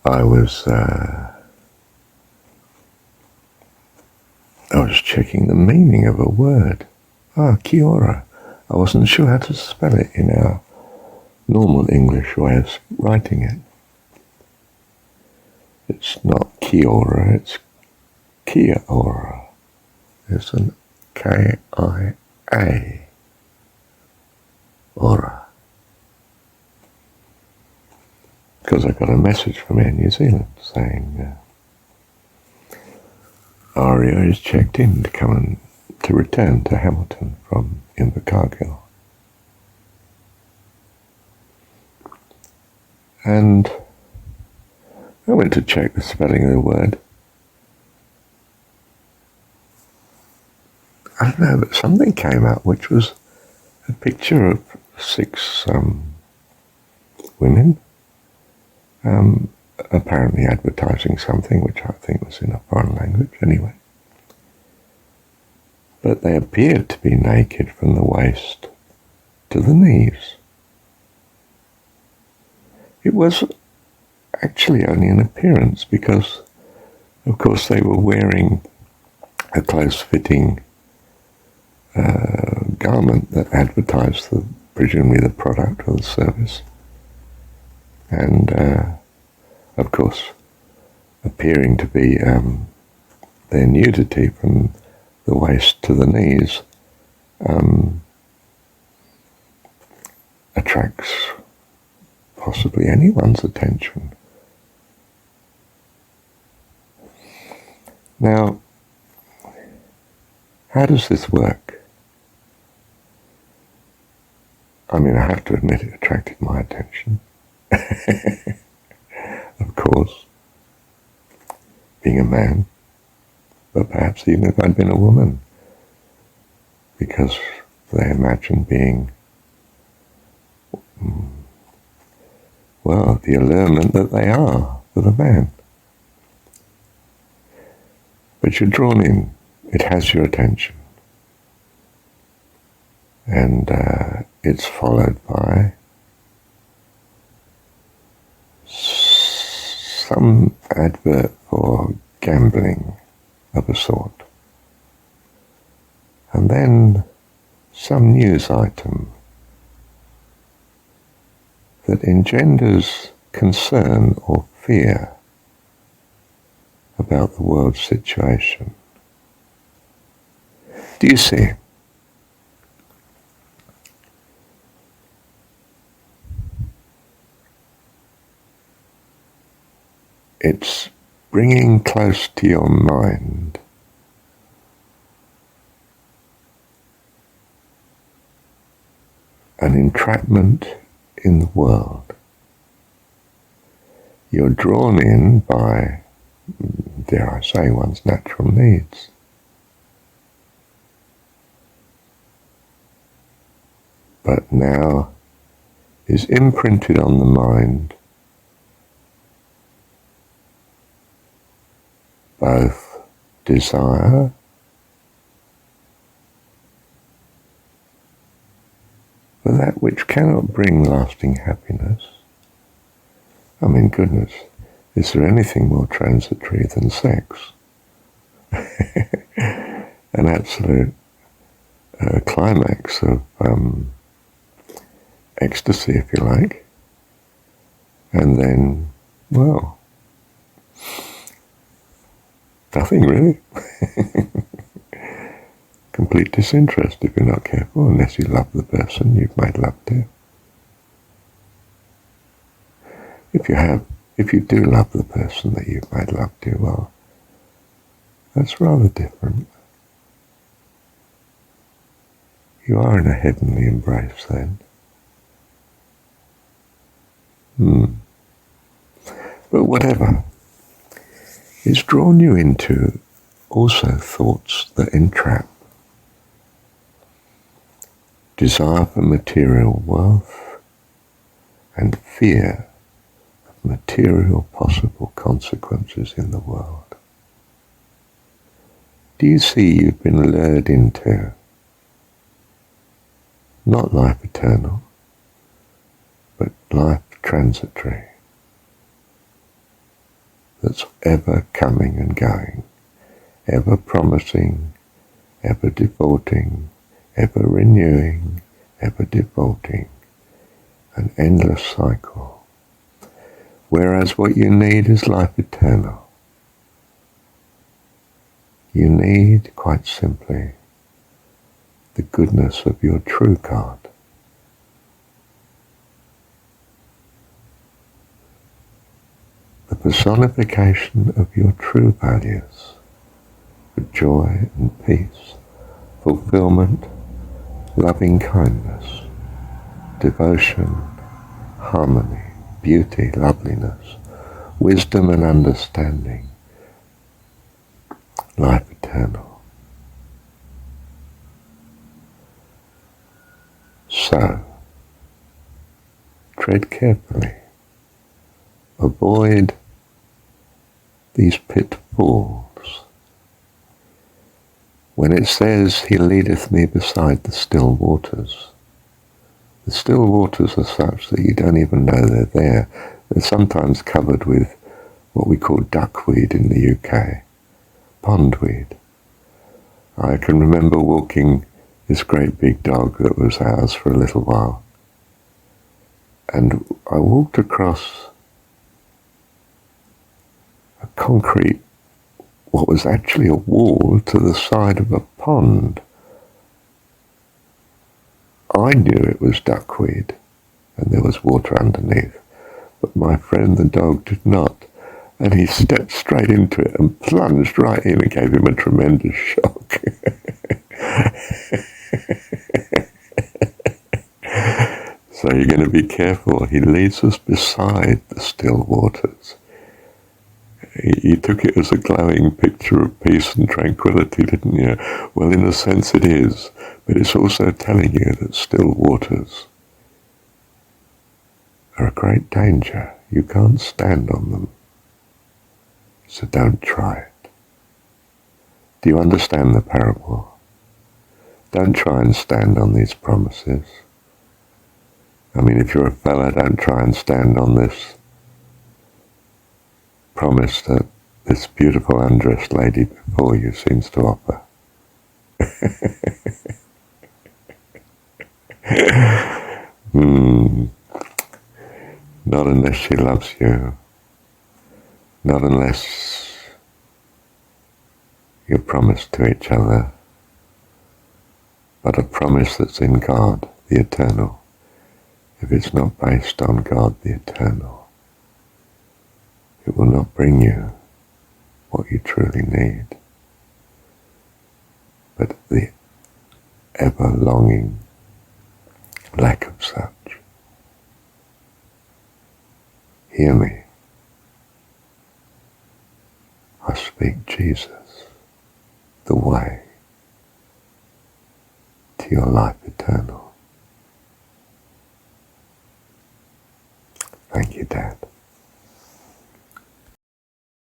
I was checking the meaning of a word. Kia ora. I wasn't sure how to spell it in our normal English way of writing it. It's not kia ora, it's kia ora. It's an K-I-A. Ora. Because I got a message from Air New Zealand saying Aria is checked in to return to Hamilton from Invercargill. And I went to check the spelling of the word. I don't know, but something came up which was a picture of 6 women apparently advertising something which I think was in a foreign language anyway. But they appeared to be naked from the waist to the knees. It was actually only an appearance because, of course, they were wearing a close-fitting garment that advertised presumably the product or the service. And, of course, appearing to be their nudity from the waist to the knees attracts possibly anyone's attention. Now, how does this work? I mean, I have to admit it attracted my attention. Of course, being a man, but perhaps even if I'd been a woman, because they imagine being, well, the allurement that they are for the man. But you're drawn in, it has your attention, and it's followed by some advert for gambling of a sort, and then some news item that engenders concern or fear about the world's situation. Do you see? It's bringing close to your mind an entrapment in the world. You're drawn in by, dare I say, one's natural needs. But now is imprinted on the mind both desire for that which cannot bring lasting happiness. I mean, goodness, is there anything more transitory than sex? An absolute climax of ecstasy, if you like. And then, well, nothing really. Complete disinterest if you're not careful, unless you love the person you've made love to. If you do love the person that you've made love to, well, that's rather different. You are in a heavenly embrace then. But whatever, it's drawn you into also thoughts that entrap. Desire for material wealth and fear of material possible consequences in the world. Do you see you've been lured into not life eternal, but life transitory? that's ever coming and going, ever promising, ever defaulting, ever renewing, ever defaulting, an endless cycle. Whereas what you need is life eternal. You need, quite simply, the goodness of your true God. The personification of your true values for joy and peace, fulfillment, loving kindness, devotion, harmony, beauty, loveliness, wisdom and understanding, life eternal. So, tread carefully. Avoid these pitfalls. When it says, "He leadeth me beside the still waters," the still waters are such that you don't even know they're there. They're sometimes covered with what we call duckweed in the UK, pondweed. I can remember walking this great big dog that was ours for a little while, and I walked across a concrete, what was actually a wall, to the side of a pond. I knew it was duckweed and there was water underneath, but my friend the dog did not, and he stepped straight into it and plunged right in and gave him a tremendous shock. So you're going to be careful. He leads us beside the still waters. You took it as a glowing picture of peace and tranquility, didn't you? Well, in a sense it is, but it's also telling you that still waters are a great danger. You can't stand on them, so don't try it. Do you understand the parable? Don't try and stand on these promises. I mean, if you're a fella, don't try and stand on this promise that this beautiful undressed lady before you seems to offer. Not unless she loves you. Not unless you're promised to each other. But a promise that's in God, the eternal. If it's not based on God, the eternal, it will not bring you what you truly need, but the ever-longing lack of such. Hear me. I speak Jesus, the way to your life eternal.